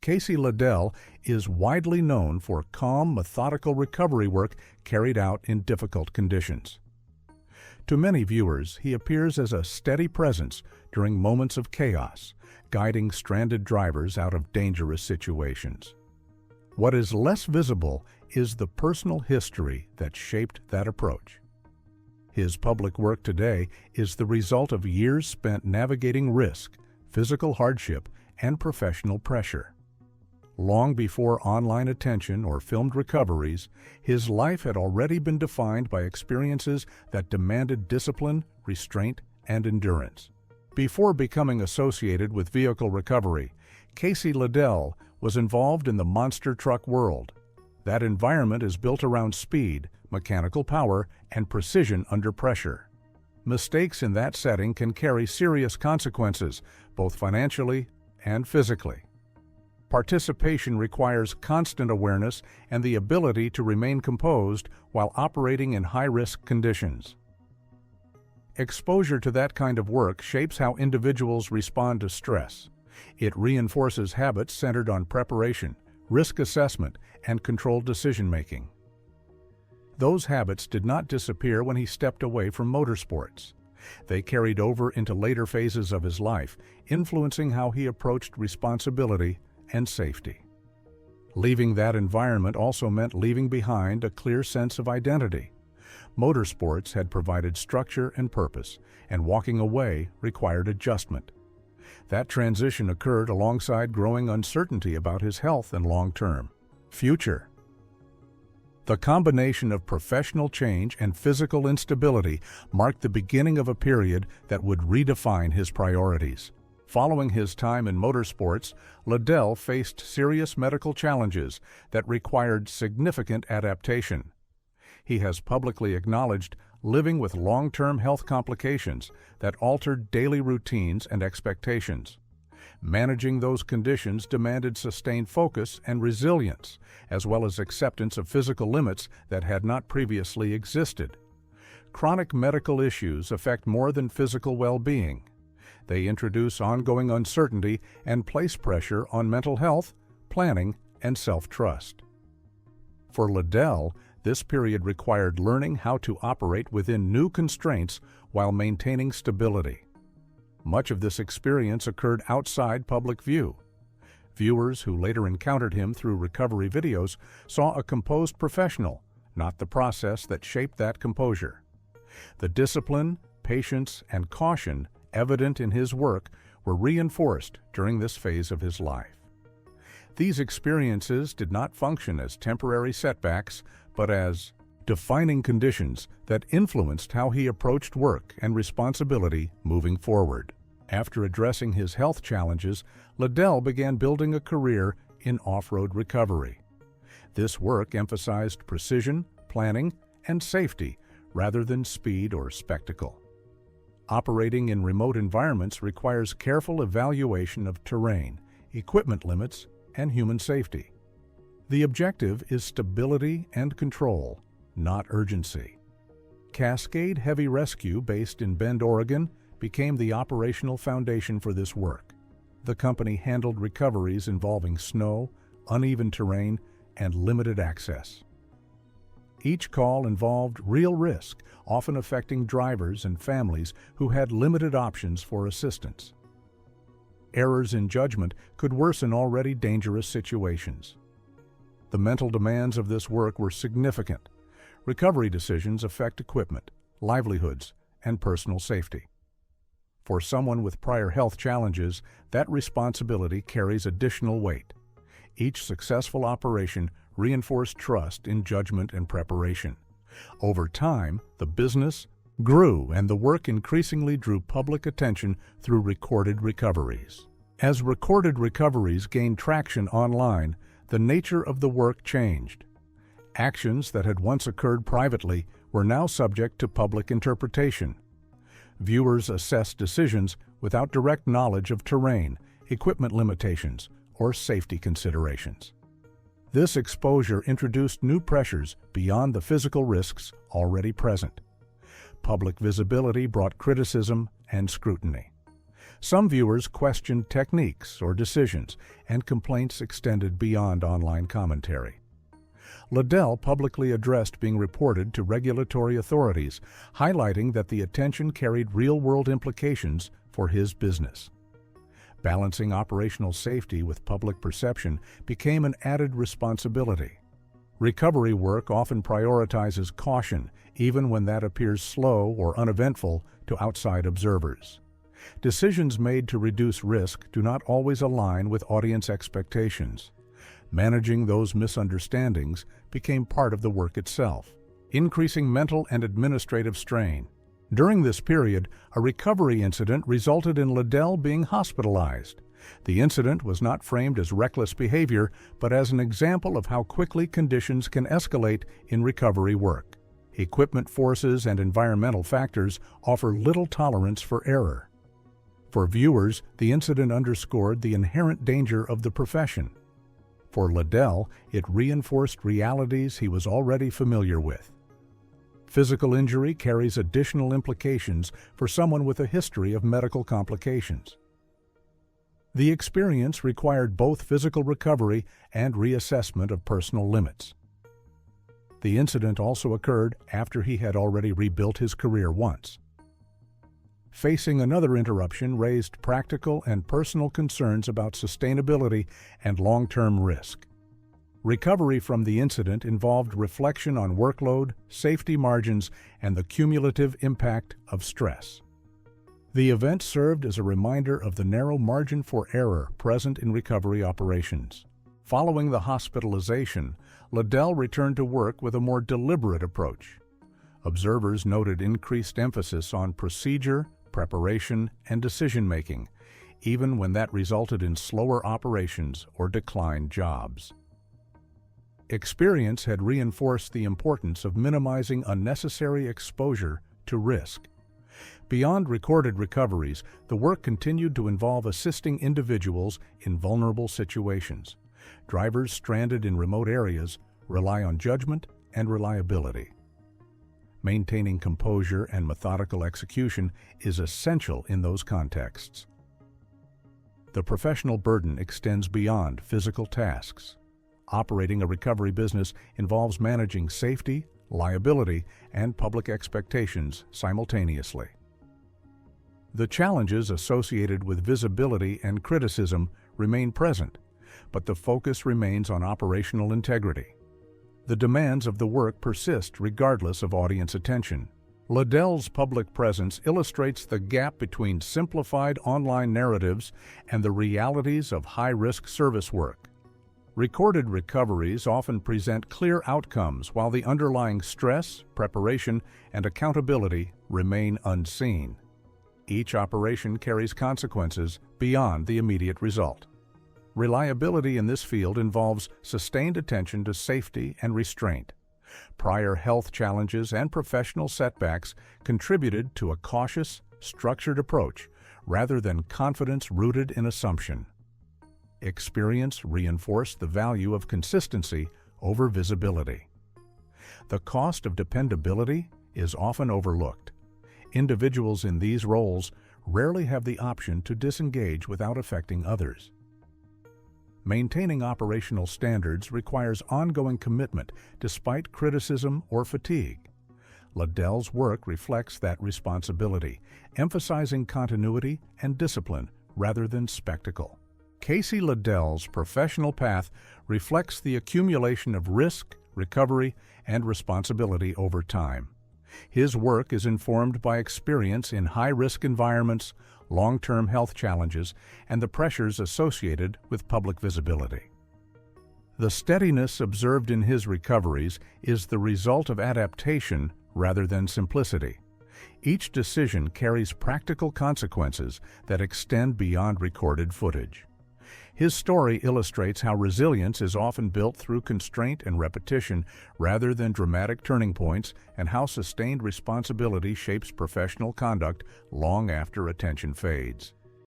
Casey LaDelle is widely known for calm, methodical recovery work carried out in difficult conditions. To many viewers, he appears as a steady presence during moments of chaos, guiding stranded drivers out of dangerous situations. What is less visible is the personal history that shaped that approach. His public work today is the result of years spent navigating risk, physical hardship, and professional pressure. Long before online attention or filmed recoveries, his life had already been defined by experiences that demanded discipline, restraint, and endurance. Before becoming associated with vehicle recovery, Casey LaDelle was involved in the monster truck world. That environment is built around speed, mechanical power, and precision under pressure. Mistakes in that setting can carry serious consequences, both financially and physically. Participation requires constant awareness and the ability to remain composed while operating in high-risk conditions. Exposure to that kind of work shapes how individuals respond to stress. It reinforces habits centered on preparation, risk assessment, and controlled decision-making. Those habits did not disappear when he stepped away from motorsports. They carried over into later phases of his life, influencing how he approached responsibility and safety. Leaving that environment also meant leaving behind a clear sense of identity. Motorsports had provided structure and purpose, and walking away required adjustment. That transition occurred alongside growing uncertainty about his health and long-term future. The combination of professional change and physical instability marked the beginning of a period that would redefine his priorities. Following his time in motorsports, Liddell faced serious medical challenges that required significant adaptation. He has publicly acknowledged living with long-term health complications that altered daily routines and expectations. Managing those conditions demanded sustained focus and resilience, as well as acceptance of physical limits that had not previously existed. Chronic medical issues affect more than physical well-being. They introduce ongoing uncertainty and place pressure on mental health, planning, and self-trust. For Liddell, this period required learning how to operate within new constraints while maintaining stability. Much of this experience occurred outside public view. Viewers who later encountered him through recovery videos saw a composed professional, not the process that shaped that composure. The discipline, patience, and caution evident in his work were reinforced during this phase of his life. These experiences did not function as temporary setbacks, but as defining conditions that influenced how he approached work and responsibility moving forward. After addressing his health challenges, Liddell began building a career in off-road recovery. This work emphasized precision, planning, and safety rather than speed or spectacle. Operating in remote environments requires careful evaluation of terrain, equipment limits, and human safety. The objective is stability and control, not urgency. Cascade Heavy Rescue, based in Bend, Oregon, became the operational foundation for this work. The company handled recoveries involving snow, uneven terrain, and limited access. Each call involved real risk, often affecting drivers and families who had limited options for assistance. Errors in judgment could worsen already dangerous situations. The mental demands of this work were significant. Recovery decisions affect equipment, livelihoods, and personal safety. For someone with prior health challenges, that responsibility carries additional weight. Each successful operation reinforced trust in judgment and preparation. Over time, the business grew and the work increasingly drew public attention through recorded recoveries. As recorded recoveries gained traction online, the nature of the work changed. Actions that had once occurred privately were now subject to public interpretation. Viewers assessed decisions without direct knowledge of terrain, equipment limitations, or safety considerations. This exposure introduced new pressures beyond the physical risks already present. Public visibility brought criticism and scrutiny. Some viewers questioned techniques or decisions, and complaints extended beyond online commentary. Liddell publicly addressed being reported to regulatory authorities, highlighting that the attention carried real-world implications for his business. Balancing operational safety with public perception became an added responsibility. Recovery work often prioritizes caution, even when that appears slow or uneventful to outside observers. Decisions made to reduce risk do not always align with audience expectations. Managing those misunderstandings became part of the work itself, increasing mental and administrative strain. During this period, a recovery incident resulted in Liddell being hospitalized. The incident was not framed as reckless behavior, but as an example of how quickly conditions can escalate in recovery work. Equipment forces and environmental factors offer little tolerance for error. For viewers, the incident underscored the inherent danger of the profession. For Liddell, it reinforced realities he was already familiar with. Physical injury carries additional implications for someone with a history of medical complications. The experience required both physical recovery and reassessment of personal limits. The incident also occurred after he had already rebuilt his career once. Facing another interruption raised practical and personal concerns about sustainability and long-term risk. Recovery from the incident involved reflection on workload, safety margins, and the cumulative impact of stress. The event served as a reminder of the narrow margin for error present in recovery operations. Following the hospitalization, Liddell returned to work with a more deliberate approach. Observers noted increased emphasis on procedure, preparation, and decision-making, even when that resulted in slower operations or declined jobs. Experience had reinforced the importance of minimizing unnecessary exposure to risk. Beyond recorded recoveries, the work continued to involve assisting individuals in vulnerable situations. Drivers stranded in remote areas rely on judgment and reliability. Maintaining composure and methodical execution is essential in those contexts. The professional burden extends beyond physical tasks. Operating a recovery business involves managing safety, liability, and public expectations simultaneously. The challenges associated with visibility and criticism remain present, but the focus remains on operational integrity. The demands of the work persist regardless of audience attention. Liddell's public presence illustrates the gap between simplified online narratives and the realities of high-risk service work. Recorded recoveries often present clear outcomes, while the underlying stress, preparation, and accountability remain unseen. Each operation carries consequences beyond the immediate result. Reliability in this field involves sustained attention to safety and restraint. Prior health challenges and professional setbacks contributed to a cautious, structured approach rather than confidence rooted in assumption. Experience reinforced the value of consistency over visibility. The cost of dependability is often overlooked. Individuals in these roles rarely have the option to disengage without affecting others. Maintaining operational standards requires ongoing commitment despite criticism or fatigue. Liddell's work reflects that responsibility, emphasizing continuity and discipline rather than spectacle. Casey LaDelle's professional path reflects the accumulation of risk, recovery, and responsibility over time. His work is informed by experience in high-risk environments, long-term health challenges, and the pressures associated with public visibility. The steadiness observed in his recoveries is the result of adaptation rather than simplicity. Each decision carries practical consequences that extend beyond recorded footage. His story illustrates how resilience is often built through constraint and repetition rather than dramatic turning points, and how sustained responsibility shapes professional conduct long after attention fades.